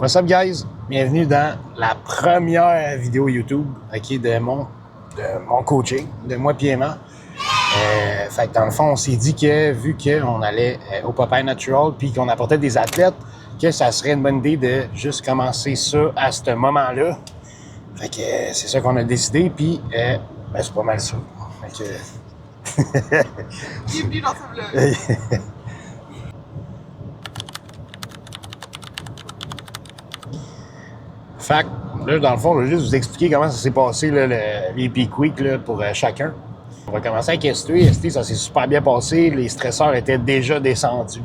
What's up guys? Bienvenue dans la première vidéo YouTube de mon coaching, de moi et Emma. Fait que dans le fond, on s'est dit que vu qu'on allait au Popeye Natural puis qu'on apportait des athlètes, que ça serait une bonne idée de juste commencer ça à ce moment-là. Fait que c'est ça qu'on a décidé, puis c'est pas mal ça. Fait que... Bienvenue dans ce vlog. Fait que là, dans le fond, je vais juste vous expliquer comment ça s'est passé, là, les peak week là, pour chacun. On va commencer avec ST. ST, ça s'est super bien passé. Les stresseurs étaient déjà descendus.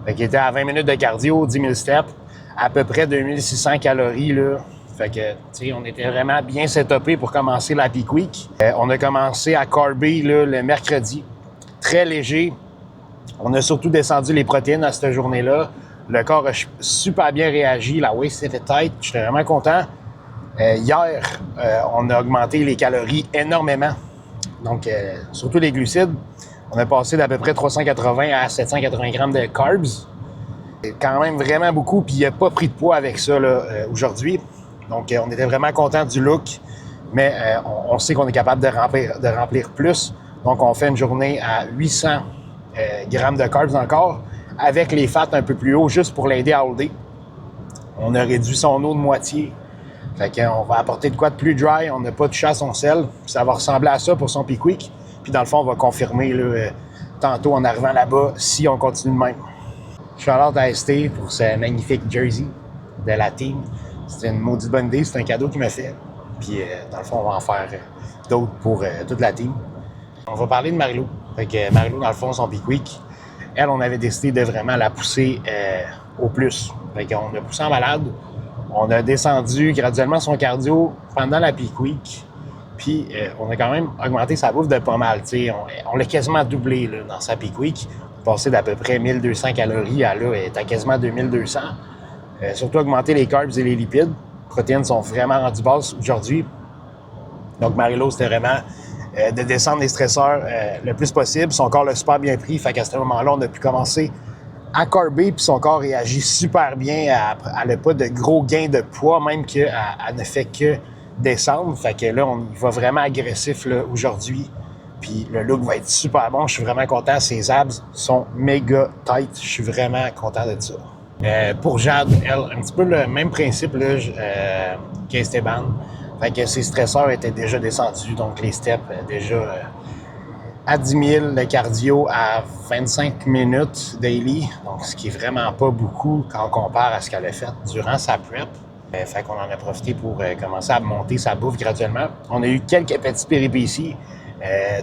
Fait qu'il était à 20 minutes de cardio, 10 000 steps, à peu près 2600 calories, là. Fait que, tu sais, on était vraiment bien setupé pour commencer la peak week. On a commencé à carber, là, le mercredi. Très léger. On a surtout descendu les protéines à cette journée-là. Le corps a super bien réagi. La waist était tight. J'étais vraiment content. Hier, on a augmenté les calories énormément. Donc, surtout les glucides. On a passé d'à peu près 380 à 780 grammes de carbs. C'est quand même vraiment beaucoup. Puis, il n'a pas pris de poids avec ça là, aujourd'hui. Donc, on était vraiment content du look. Mais on sait qu'on est capable de remplir plus. Donc, on fait une journée à 800 grammes de carbs encore, avec les fats un peu plus haut, juste pour l'aider à holder. On a réduit son eau de moitié. Fait qu'on va apporter de quoi de plus dry. On n'a pas touché à son sel. Ça va ressembler à ça pour son peak week. Puis dans le fond, on va confirmer là, tantôt en arrivant là-bas si on continue de même. Shout-out à ST pour ce magnifique jersey de la team. C'était une maudite bonne idée. C'est un cadeau qu'il m'a fait. Puis dans le fond, on va en faire d'autres pour toute la team. On va parler de Marie-Lou. Fait que Marie-Lou, dans le fond, son peak week, elle, on avait décidé de vraiment la pousser au plus. Fait qu'on a poussé en malade. On a descendu graduellement son cardio pendant la peak week. Puis, on a quand même augmenté sa bouffe de pas mal. On l'a quasiment doublé là, dans sa peak week. Passé d'à peu près 1200 calories à là, elle est à quasiment 2200. Surtout augmenter les carbs et les lipides. Les protéines sont vraiment rendues basses aujourd'hui. Donc, Marie-Lou, c'était vraiment de descendre les stresseurs le plus possible. Son corps l'a super bien pris. Fait qu'à ce moment-là, on a pu commencer à carber, puis son corps réagit super bien. Elle n'a pas de gros gains de poids, même qu'elle ne fait que descendre. Fait que là, on y va vraiment agressif là, aujourd'hui. Puis le look va être super bon. Je suis vraiment content. Ses abs sont méga tight. Je suis vraiment content de ça. Pour Jade, elle, un petit peu le même principe là, qu'Esteban. Fait que ses stresseurs étaient déjà descendus. Donc les steps déjà à 10 000, le cardio à 25 minutes daily, donc ce qui est vraiment pas beaucoup quand on compare à ce qu'elle a fait durant sa prep. Fait qu'on en a profité pour commencer à monter sa bouffe graduellement. On a eu quelques petits péripéties,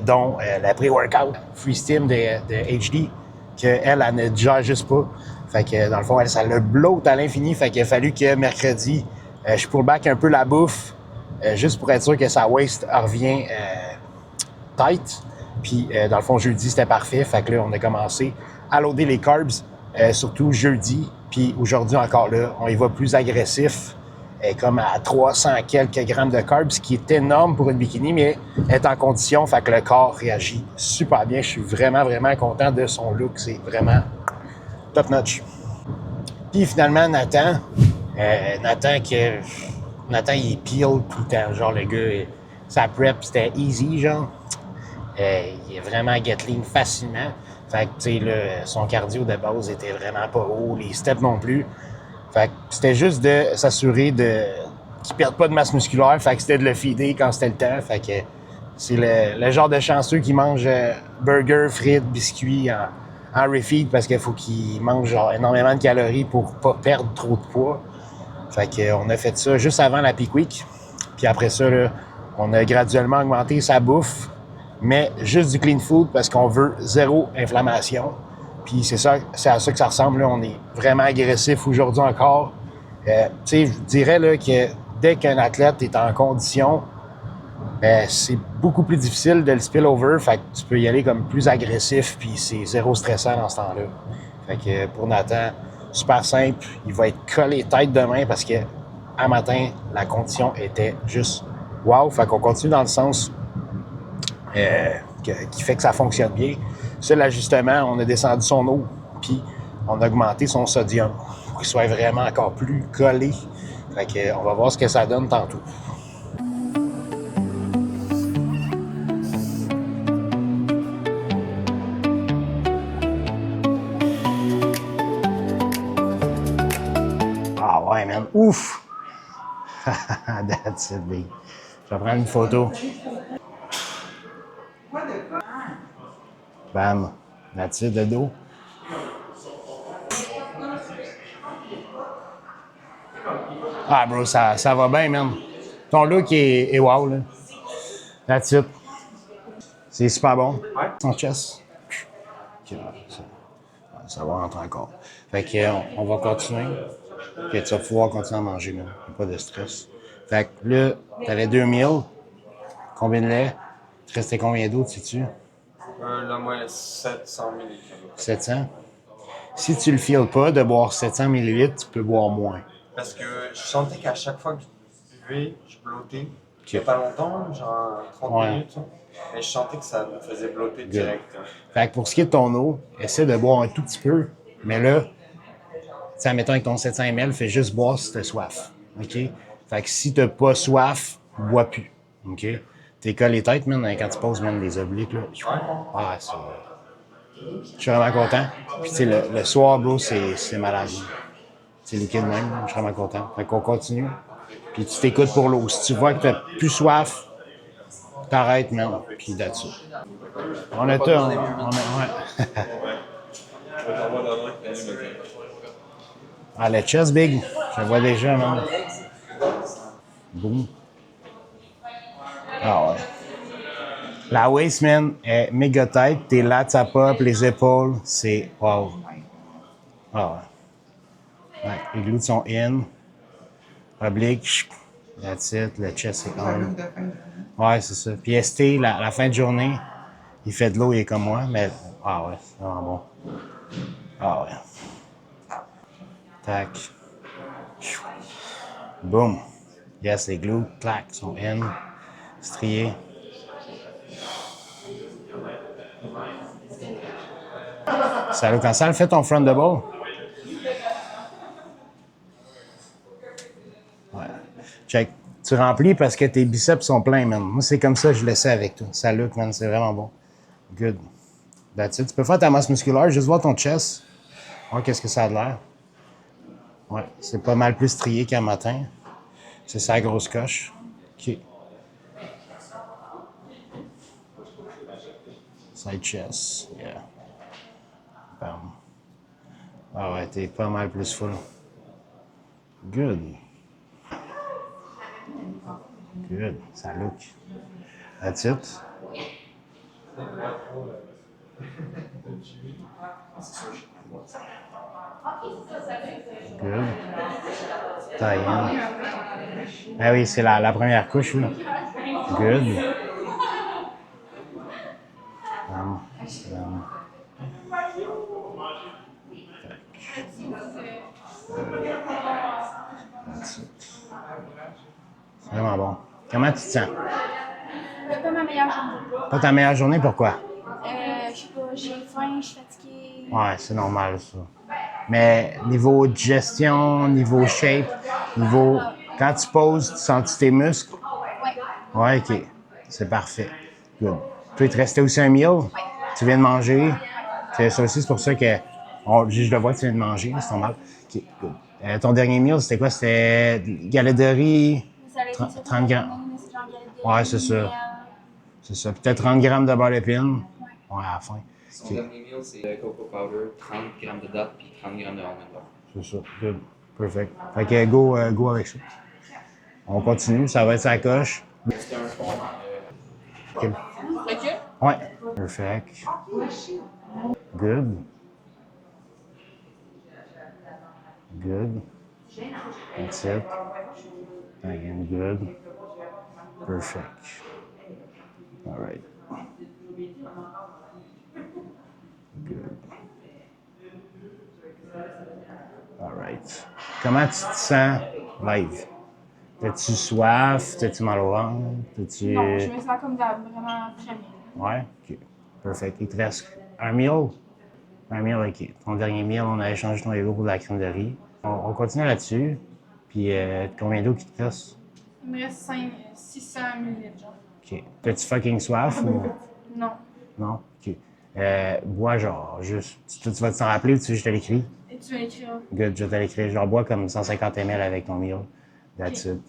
dont la pré-workout Free Steam de HD, qu'elle ne gère juste pas. Fait que dans le fond, elle, ça le bloat à l'infini. Fait qu'il a fallu que mercredi, je pull back un peu la bouffe, juste pour être sûr que sa waist revient tight. Puis, dans le fond, jeudi, c'était parfait. Fait que là, on a commencé à loader les carbs, surtout jeudi. Puis aujourd'hui, encore là, on y va plus agressif, comme à 300 quelques grammes de carbs, ce qui est énorme pour une bikini, mais est en condition. Fait que le corps réagit super bien. Je suis vraiment, vraiment content de son look. C'est vraiment top notch. Puis finalement, Nathan, il est peel tout le temps. Genre, le gars, sa prep, c'était easy, genre. Il est vraiment get lean facilement. Fait que, tu sais, là, son cardio de base était vraiment pas haut, les steps non plus. Fait que c'était juste de s'assurer qu'il ne perde pas de masse musculaire. Fait que c'était de le feeder quand c'était le temps. Fait que c'est le genre de chanceux qui mange burger, frites, biscuits en refeed parce qu'il faut qu'il mange genre énormément de calories pour pas perdre trop de poids. Fait qu'on a fait ça juste avant la peak week. Puis après ça, là, on a graduellement augmenté sa bouffe, mais juste du clean food parce qu'on veut zéro inflammation. Puis c'est à ça que ça ressemble. Là. On est vraiment agressif aujourd'hui encore. Tu sais, je vous dirais là, que dès qu'un athlète est en condition, c'est beaucoup plus difficile de le spill over. Fait que tu peux y aller comme plus agressif, puis c'est zéro stressant dans ce temps-là. Fait que pour Nathan, super simple. Il va être collé tête demain parce que à matin, la condition était juste wow. Fait qu'on continue dans le sens qui fait que ça fonctionne bien. Seul ajustement, on a descendu son eau, puis on a augmenté son sodium. pour qu'il soit vraiment encore plus collé. Fait que, on va voir ce que ça donne tantôt. Ah ouais, man. Ouf! That's it, big. Je vais prendre une photo. Bam. That's it, le dos. Ah, bro, ça va bien, man. Ton look est wow, là. That's it. C'est super bon. Ton chest. Okay, ça va rentrer encore. Fait que, on va continuer. Que tu vas pouvoir continuer à manger, man. Pas de stress. Fait que là, t'avais 2 meals. Combien de lait? Il te restait combien d'eau, sais-tu? Là, moi, 700 ml. 700. Si tu le files pas de boire 700 ml, tu peux boire moins. Parce que je sentais qu'à chaque fois que je buvais, je blottais. Ok. Il n'y a pas longtemps, genre 30 Ouais. minutes. Mais je sentais que ça me faisait blotter direct. Fait que pour ce qui est de ton eau, essaie de boire un tout petit peu. Mais là, tu sais, admettons avec ton 700 ml, fais juste boire si t'as soif. OK? Fait que si t'as pas soif, bois plus. OK? T'es collé tête, man, quand tu poses, man, les obliques, là. Ah, c'est... Je suis vraiment content. Puis, tu sais, le soir, bro, c'est malade. C'est liquide même, je suis vraiment content. Fait qu'on continue. Puis tu t'écoutes pour l'eau. Si tu vois que t'as plus soif, t'arrêtes, man. Puis là-dessus. On a tout. Ouais. Ah, le chest big, je le vois déjà, man. Boum. Ah ouais. La waist, man, est méga tight. Tes lats, ça pop, les épaules, c'est wow. Ah ouais. Ouais, les glutes sont in. Oblique, that's it. Le chest est on. Ouais, c'est ça. Puis ST, la fin de journée, il fait de l'eau, il est comme moi, mais ah ouais, c'est vraiment bon. Ah ouais. Tac. Boum. Yes, les glutes, clac, sont in. Striés. Salut, quand ça le fait ton front double? Ouais. Check. Tu remplis parce que tes biceps sont pleins, man. Moi, c'est comme ça que je le sais avec toi. Ça look, man, c'est vraiment bon. Good. That's it. Tu peux faire ta masse musculaire, juste voir ton chest. Voir qu'est-ce que ça a de l'air. Ouais, c'est pas mal plus strié qu'un matin. C'est ça, la grosse coche. OK. Side chest. Yeah. Bam. Ah ouais, t'es pas mal plus full. Good. Good. Ça look. That's it. Good. Taille in. Ah oui, c'est la première couche, là. Good. Bam. Bam. That's it. C'est vraiment bon. Comment tu te sens? Pas ma meilleure journée. Pas ta meilleure journée, pourquoi? Je sais pas, j'ai faim, je suis fatiguée. Ouais, c'est normal, ça. Mais niveau digestion, niveau shape, niveau... Quand tu poses, tu sens tes muscles? Ouais. Ouais, OK. C'est parfait. Good. Tu il te restait aussi un meal? Tu viens de manger? C'est ça aussi, c'est pour ça que... je le vois que tu viens de manger, c'est normal. OK, good. Ton dernier meal, c'était quoi? C'était galette de riz? Ça a été 30 grammes. mais c'est genre galette de Ouais, riz, c'est ça. miel. C'est ça. Peut-être 30 grammes de beurre d'épine. Ouais, à la fin. Son dernier meal, c'est cocoa powder, 30 grammes de dattes puis 30 grammes de almond butter. C'est ça. Good. Perfect. Fait que go avec ça. On continue. Ça va être sa coche. C'était un fond. OK. Ouais. Perfect. Good. Good. That's it. Again, good. Perfect. All right. Good. All right. Comment tu te sens live? T'as-tu soif? T'as-tu mal au ventre? T'as-tu... Non, je me sens comme vraiment très bien. Ouais? OK. Perfect. Il te reste un meal? Un meal, OK. Ton dernier meal, on a échangé ton ego pour de la crème de riz. On continue là-dessus. Puis, combien d'eau qui te reste? Il me reste 600 ml, genre. OK. T'as-tu fucking soif ou... Non. Non? OK. Bois genre, juste... Tu vas t'en rappeler ou tu veux que je te l'écris? Et tu vas l'écrire. Good, je vais te l'écrire. Genre, bois comme 150 ml avec ton meal. That's it.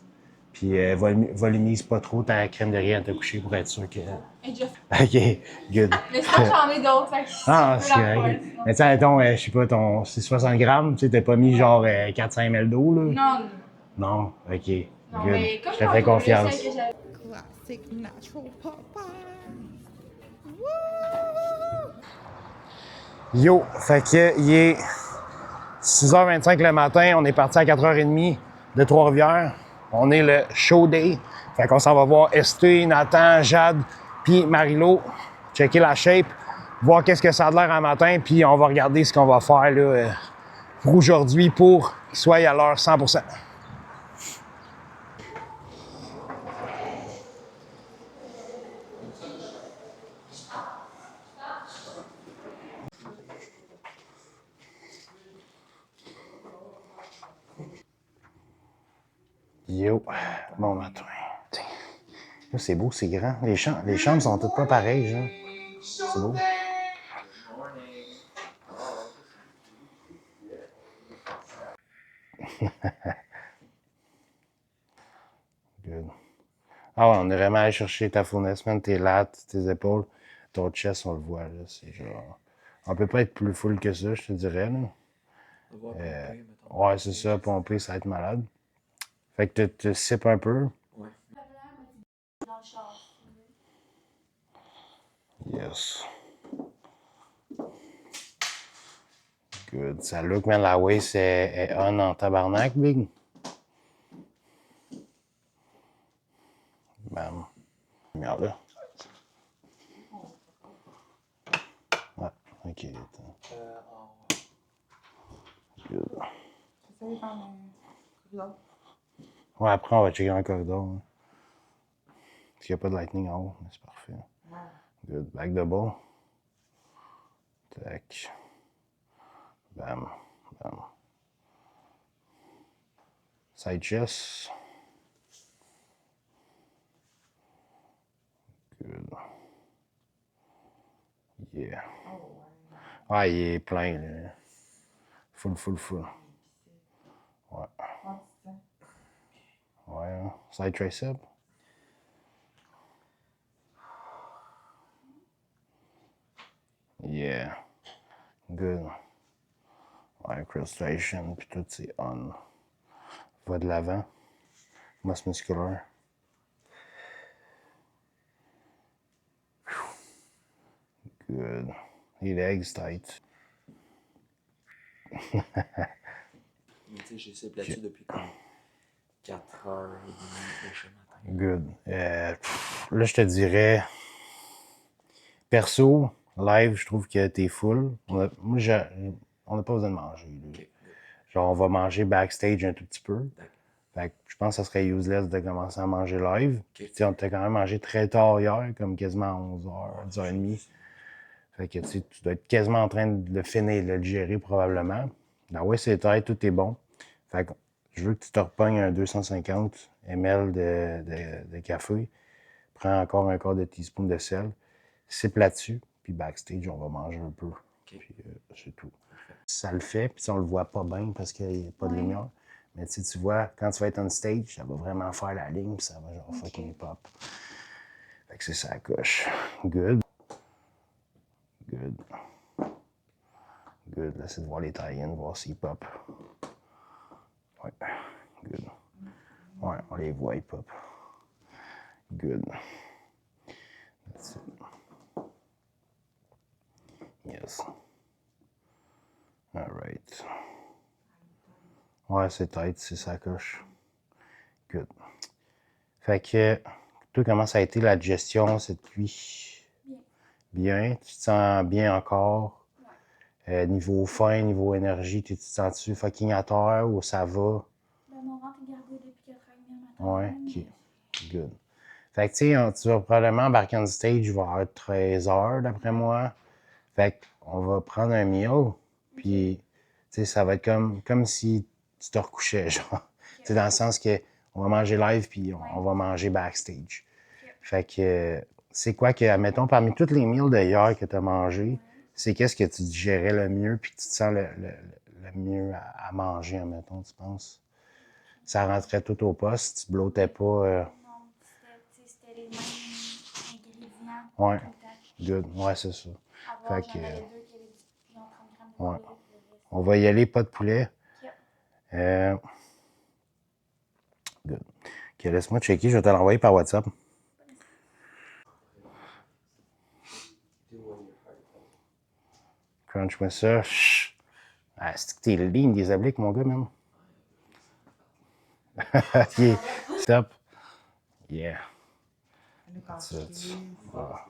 Puis, volumise pas trop ta crème de riz à te coucher pour être sûr que... Et Jeff. OK, good. Mais sinon, j'en ai d'autres, fait que Ah, je c'est peux la correct. faire, sinon. Mais tu sais, mettons, je sais pas, c'est 60 grammes, tu sais, t'as pas mis genre 400 ml d'eau, là? Non, Non? OK, non, good. mais comme Je te tantôt, fais je confiance. sais que j'avais- Classic natural Popeye. Woo! Yo, fait que il est 6h25 le matin, on est parti à 4h30 de Trois-Rivières. On est le show day. Fait qu'on s'en va voir Esté, Nathan, Jade, puis Marilo. Checker la shape, voir qu'est-ce que ça a l'air un matin, puis on va regarder ce qu'on va faire là, pour aujourd'hui pour qu'ils soient à l'heure 100%. Yo, bon matin. Tiens. Là, c'est beau, c'est grand. Les chambres sont toutes pas pareilles, genre. C'est beau. Good. Ah ouais, on est vraiment allé chercher ta fournaise, man, tes lattes, tes épaules, ton chest, on le voit, là. C'est genre... On peut pas être plus full que ça, je te dirais, là. Ouais, c'est ça, pomper, ça va être malade. Fait que tu sipes un peu. Dans le char. Yes. Good. Ça look, man, la waist est on en tabarnak, big. Bam. Regarde là. Ouais, ok. Attends. Good. Ouais, après, on va checker dans le corridor. Hein. Parce qu'il n'y a pas de lightning en haut, mais c'est parfait. Good. Back double. Tac. Bam. Bam. Side chest. Good. Yeah. Ah, il est plein, là. Full. Ouais. Ouais, hein. Side tricep. Yeah. Good. Ouais, crustration, puis tout, c'est on. Va de l'avant. Masse musculaire. Good. Les legs tight. Mais tu sais, j'ai essayé là-dessus depuis comme 4h30 de chez matin. Good. Là, je te dirais, perso, live, je trouve que t'es full. On n'a pas besoin de manger. Là. Okay. Genre, on va manger backstage un tout petit peu. Fait que je pense que ça serait useless de commencer à manger live. Okay. Tu sais, on t'a quand même mangé très tard hier, comme quasiment à 11h, 10h30. Fait que tu dois être quasiment en train de le finir, de le digérer probablement. Ah ouais, c'est tête, tout est bon. Fait que je veux que tu te repognes un 250 ml de café. Prends encore un quart de teaspoon de sel. Sipe là-dessus. Puis backstage, on va manger un peu. Okay. Puis c'est tout. Ça le fait, puis on le voit pas bien parce qu'il n'y a pas de lumière. Mais tu vois, quand tu vas être on stage, ça va vraiment faire la ligne, puis ça va genre fucking pop. Fait que c'est ça la coche. Good. Good. Good. Là, c'est de voir les tie-ins, voir s'ils pop. Ouais. Good. Ouais, on les voit, ils pop. Good. That's it. Yes. Alright. Ouais, c'est tight, c'est ça coche. Good. Fait que, toi, comment ça a été la digestion cette nuit? Bien. Tu te sens bien encore? Niveau faim, niveau énergie, tu te sens-tu fucking à terre ou ça va? Ben, mon ventre est gardé depuis 4h30 le matin. Ouais, ok. Good. Fait que, tu sais, tu vas probablement embarquer on stage vers 13h, d'après moi. Fait qu'on va prendre un meal, puis, tu sais, ça va être comme si tu te recouchais, genre. Tu sais, dans le sens que on va manger live puis on va manger backstage. Fait que c'est quoi que, admettons, parmi toutes les meals de hier que tu as mangé, c'est qu'est-ce que tu digérais le mieux puis que tu te sens le mieux à manger, admettons, tu penses? Ça rentrait tout au poste, tu bloatais pas. Non, c'était les mêmes ingrédients Ouais, tout le temps. good. Ouais, c'est ça. Avoir, Fait j'en que, avais deux qui avaient genre 30 grammes de ouais. poulet, puis le reste. On va y aller, pas de poulet. Ok. Good. Ok, laisse-moi checker, je vais te l'envoyer par WhatsApp. Crunch-moi ça. Chut. Ah, c'est que t'es lean des obliques, mon gars, même. Ok, stop. Yeah. That's it. Ah.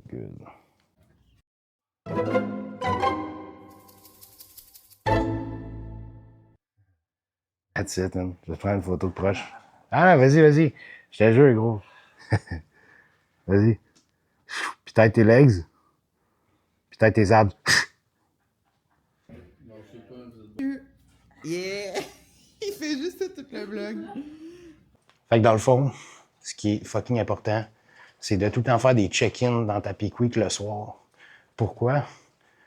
Good. That's it, man. Je vais te prendre une photo de proche. Ah, vas-y, vas-y. Je te jure, gros. Vas-y. Puis peut-être tes legs. Puis peut-être tes abs. Yeah! Il fait juste ça tout le vlog. Fait que dans le fond, ce qui est fucking important, c'est de tout le temps faire des check-ins dans ta peak week le soir. Pourquoi?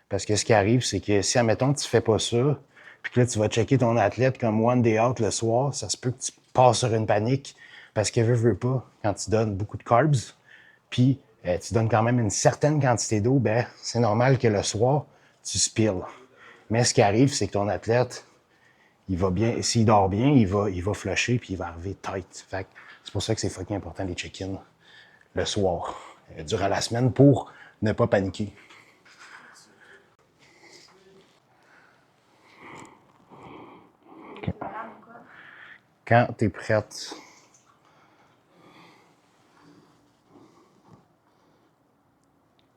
Parce que ce qui arrive, c'est que si, admettons, tu fais pas ça, puis que là, tu vas checker ton athlète comme one day out le soir, ça se peut que tu passes sur une panique parce que veux pas, quand tu donnes beaucoup de carbs, puis tu donnes quand même une certaine quantité d'eau, ben c'est normal que le soir, tu spilles. Mais ce qui arrive, c'est que ton athlète, il va bien, s'il dort bien, il va flusher puis il va arriver tight. Fait que c'est pour ça que c'est fucking important les check-ins le soir, durant la semaine, pour ne pas paniquer. Okay. Quand tu es prête,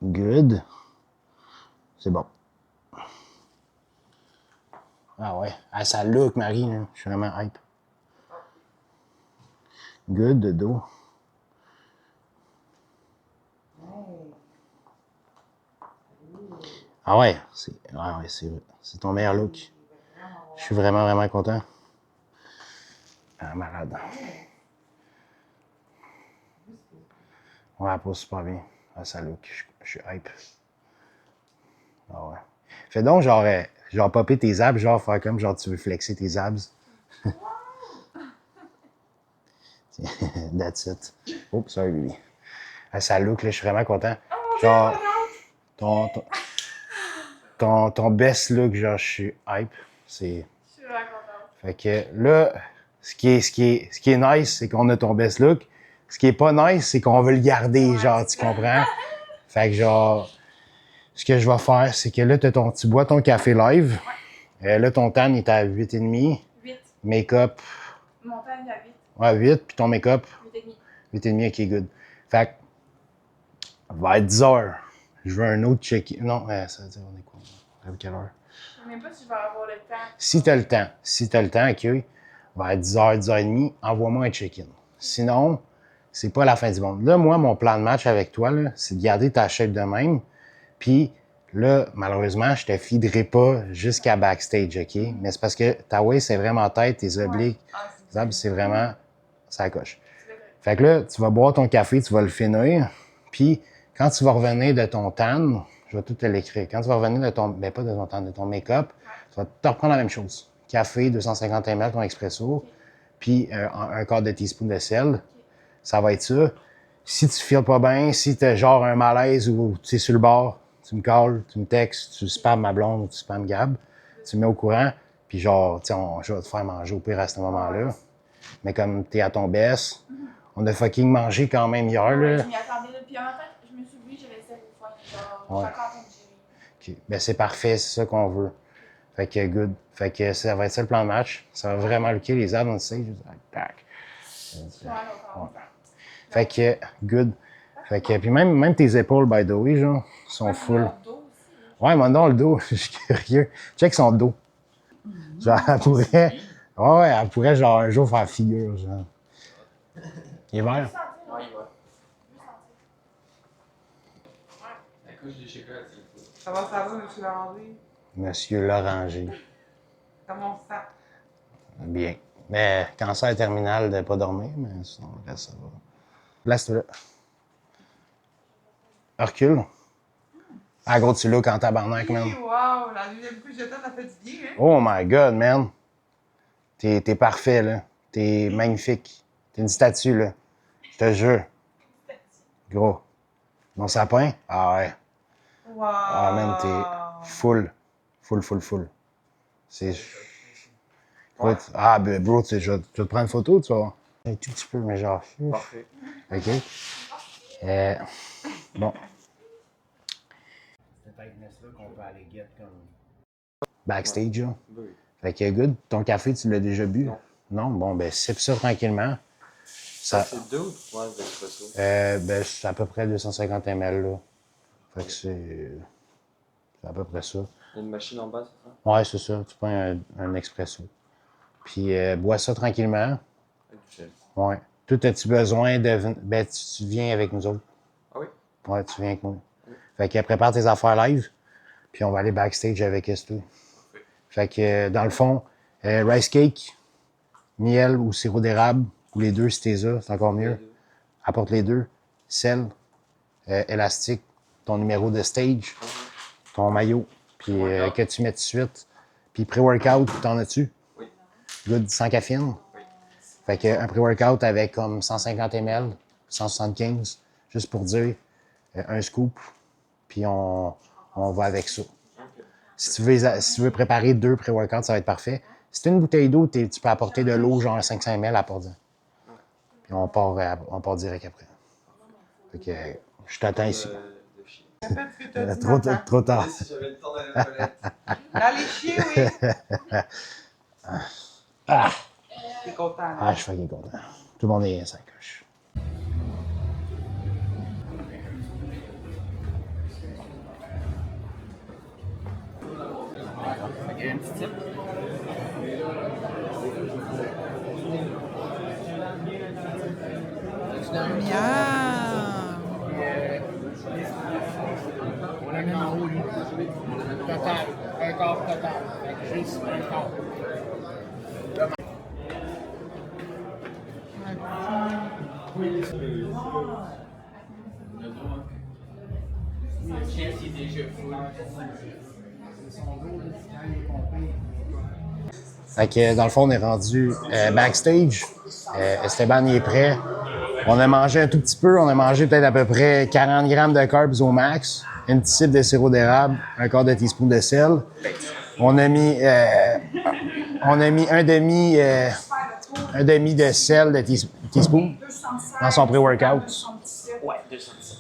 good. C'est bon. Ah ouais. Ah, ça look, Marie. Là. Je suis vraiment hype. Good, de dos. Ah ouais, c'est ton meilleur look. Je suis vraiment, vraiment content. Ah, malade. Ouais, elle pose super bien. Ah, ça look. Je suis hype. Ah ouais. Fais donc, genre popper tes abs, genre faire comme, genre tu veux flexer tes abs. That's it. Oups, sorry, baby. Ah, ça look, là, je suis vraiment content. Genre, ton best look, genre, je suis hype. C'est... Je suis vraiment contente. Fait que là, ce qui est nice, c'est qu'on a ton best look. Ce qui est pas nice, c'est qu'on veut le garder, genre, tu comprends? Fait que genre, ce que je vais faire, c'est que là, tu bois ton café live. Là, ton tan est à 8,5. 8. Make-up, Mon temps est à 8. ouais, 8. Puis ton make-up, 8,5. 8,5, ok, good. Fait que, va être 10 heures. Je veux un autre check-in. Non, ça veut dire, on est quoi? À quelle heure? Je sais même pas si je vais avoir le temps. Si t'as le temps, ok, vers 10h, 10h30, envoie-moi un check-in. Sinon, c'est pas la fin du monde. Là, moi, mon plan de match avec toi, là, c'est de garder ta shape de même. Puis là, malheureusement, je te feederai pas jusqu'à backstage, ok? Mais c'est parce que ta waist, c'est vraiment tête, tes obliques, tes abs, c'est vraiment, ça coche. Fait que là, tu vas boire ton café, tu vas le finir. Puis quand tu vas revenir de ton tan, je vais tout te l'écrire. Quand tu vas revenir de ton, ben pas de ton tan, de ton make-up, tu vas te reprendre la même chose. Café, 250 ml, ton expresso, puis un quart de teaspoon de sel. Ça va être ça. Si tu ne files pas bien, si tu as genre un malaise ou tu es sur le bord, tu me calls, tu me textes, tu spams ma blonde ou tu spams Gab, tu me mets au courant, puis genre, tu sais, je vais te faire manger au pire à ce moment-là. Mais comme tu es à ton best, on a fucking mangé quand même hier, là. Je m'y attendais. Puis en fait, je me suis dit, je laissais vous faire. Genre, je suis encore en train de gérer. OK. Ben, c'est parfait, c'est ça qu'on veut. Fait que good. Fait que ça va être ça le plan de match. Ça va vraiment looker les abs, on le sait. Tac. Fait que good. Fait que, puis même tes épaules, by the way, genre, sont full. Ouais, mon dans le dos, je suis curieux. Check son dos. Genre, elle pourrait. Ouais, elle pourrait, genre, un jour faire figure, genre. Il est vert? Ouais, il va. La couche de chocolat, c'est Ça va, monsieur Laurentier? Monsieur Loranger. Comment on se sent? Bien. Mais cancer terminal de pas dormir, mais sinon, le reste, ça va. Place-toi là. Recule. Ah, gros, tu look en tabarnak, man. Oui, wow, la deuxième couche de tête, ça fait du bien, hein? Oh my God, man. T'es parfait, là. T'es magnifique. T'es une statue, là. Je te jure. Gros. Mon sapin? Ah ouais. Wow! Ah, man, t'es full. Full. C'est... Ouais. Ah, ben, bro, je vais te prendre une photo, tu vas voir. Un tout petit peu, mais genre... Parfait. OK. Bon. C'est peut-être là qu'on peut aller get comme... Backstage, là. Oui. Fait que, good. Ton café, tu l'as déjà bu? Non. Non? Bon, ben, sipe ça tranquillement. Ça, C'est 2 ou 3 d'espresso? ben, c'est à peu près 250 ml, là. Fait que c'est à peu près ça. Il y a une machine en bas, c'est ça? Ouais, c'est ça. Tu prends un expresso. Puis, bois ça tranquillement. Avec du gel. Ouais. Toi, as-tu besoin de... Ben, tu viens avec nous autres. Ah oui? Ouais, tu viens avec nous. Fait que prépare tes affaires live, puis on va aller backstage avec Estu. Fait que, dans le fond, rice cake, miel ou sirop d'érable, ou les deux si t'es ça, c'est encore mieux. Apporte les deux. Sel, élastique, ton numéro de stage, ton maillot, puis que tu mets tout de suite. Puis pré-workout, t'en as-tu? Oui. Good, sans caféine? Oui. Fait que un pré-workout avec comme 150 ml, 175, juste pour dire, un scoop, puis on va avec ça. OK. Si tu veux préparer 2 pré-workouts, ça va être parfait. Si tu as une bouteille d'eau, tu peux apporter de l'eau, genre 500 ml à porter. Puis on part direct après. Fait que je t'attends ici. De chier. Fais ce que t'as dit, Trop tard. Si j'avais le temps d'aller aux toilettes. Allez chier, oui! Ah! T'es content, là? Ah, je suis fucking content. Tout le monde est 5 coches. Miam! On la met en haut, lui. Total. Un quart total. Juste un quart. Fait que dans le fond, on est rendu backstage. Esteban il est prêt. On a mangé un tout petit peu. On a mangé peut-être à peu près 40 grammes de carbs au max. Une petite cible de sirop d'érable, un quart de teaspoon de sel. On a mis un demi de sel de teaspoon dans son pré-workout. Ouais, 217.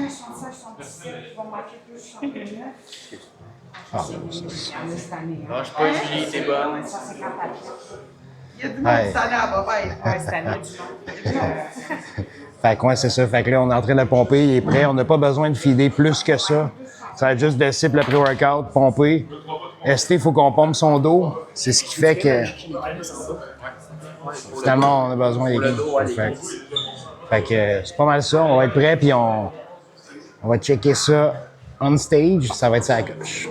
77, je vais marquer plus 69. Ah, Mange pas, Julie, t'es bonne. Il y a du monde qui s'en est à Bobaye. Ouais, cette année. Fait que ouais, c'est ça. Fait que là, on est en train de pomper, il est prêt. On n'a pas besoin de feeder plus que ça. Ça va être juste de cible le pré-workout, pomper. ST, il faut qu'on pompe son dos. C'est ce qui fait que finalement, on a besoin des gains. Fait que c'est pas mal ça. On va être prêt, puis on va checker ça on stage. Ça va être ça à la coche.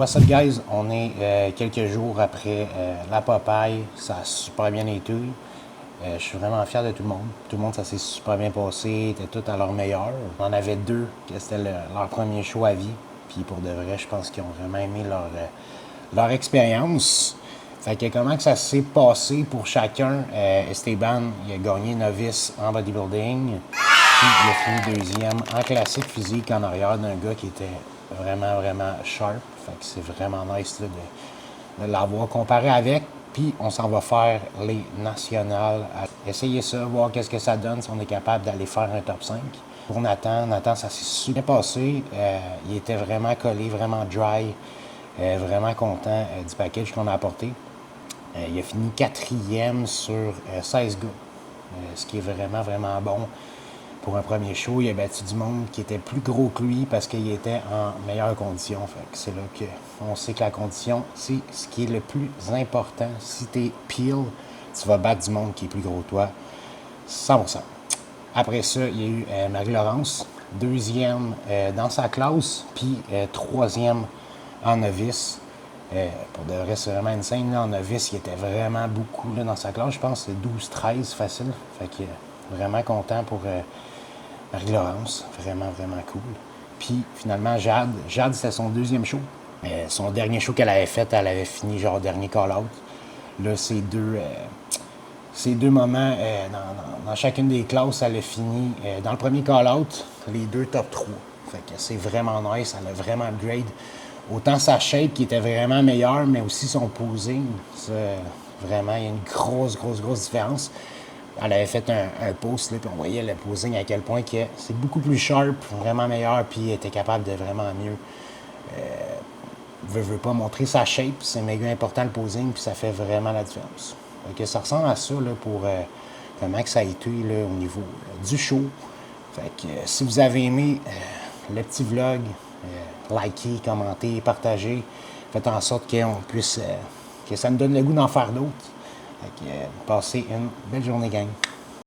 what's up, guys? On est quelques jours après la Popeye. Ça a super bien été. Je suis vraiment fier de tout le monde. Tout le monde, ça s'est super bien passé. Ils étaient tous à leur meilleur. On en avait 2, que c'était leur premier show à vie. Puis pour de vrai, je pense qu'ils ont vraiment aimé leur expérience. Fait que comment que ça s'est passé pour chacun? Esteban, il a gagné novice en bodybuilding. Puis il a fini deuxième en classique physique en arrière d'un gars qui était vraiment, vraiment sharp. Fait que c'est vraiment nice là, de l'avoir comparé avec. Puis on s'en va faire les nationales. Essayez ça, voir qu'est-ce que ça donne si on est capable d'aller faire un top 5. Pour Nathan, ça s'est super bien passé. Il était vraiment collé, vraiment dry. Vraiment content du package qu'on a apporté. Il a fini 4e sur 16 gars, ce qui est vraiment, vraiment bon. Pour un premier show, il a battu du monde qui était plus gros que lui parce qu'il était en meilleure condition. Fait que c'est là qu'on sait que la condition, c'est ce qui est le plus important. Si tu es peel, tu vas battre du monde qui est plus gros que toi, 100%. Après ça, il y a eu Marie-Laurence, 2e dans sa classe, puis 3e en novice. Pour de vrai, c'est vraiment insane. Là, en novice, il était vraiment beaucoup là, dans sa classe. Je pense que c'est 12-13 facile. Fait que vraiment content pour Marie-Laurence. Vraiment, vraiment cool. Puis finalement, Jade, c'était son 2e show. Son dernier show qu'elle avait fait, elle avait fini genre dernier call-out. Là, ces deux moments, dans chacune des classes, elle a fini dans le premier call-out, les 2 top 3. Fait que c'est vraiment nice. Elle a vraiment upgrade. Autant sa shape qui était vraiment meilleure, mais aussi son posing. Vraiment, il y a une grosse différence. Elle avait fait un post, là, puis on voyait le posing à quel point que c'est beaucoup plus sharp, vraiment meilleur, puis elle était capable de vraiment mieux. Veut pas montrer sa shape, c'est méga important le posing, puis ça fait vraiment la différence. Donc, ça ressemble à ça là, pour comment que ça a été là, au niveau du show. Fait que si vous avez aimé le petit vlog, likez, commentez, partagez. Faites en sorte qu'on puisse, que ça me donne le goût d'en faire d'autres. Passez une belle journée, gang.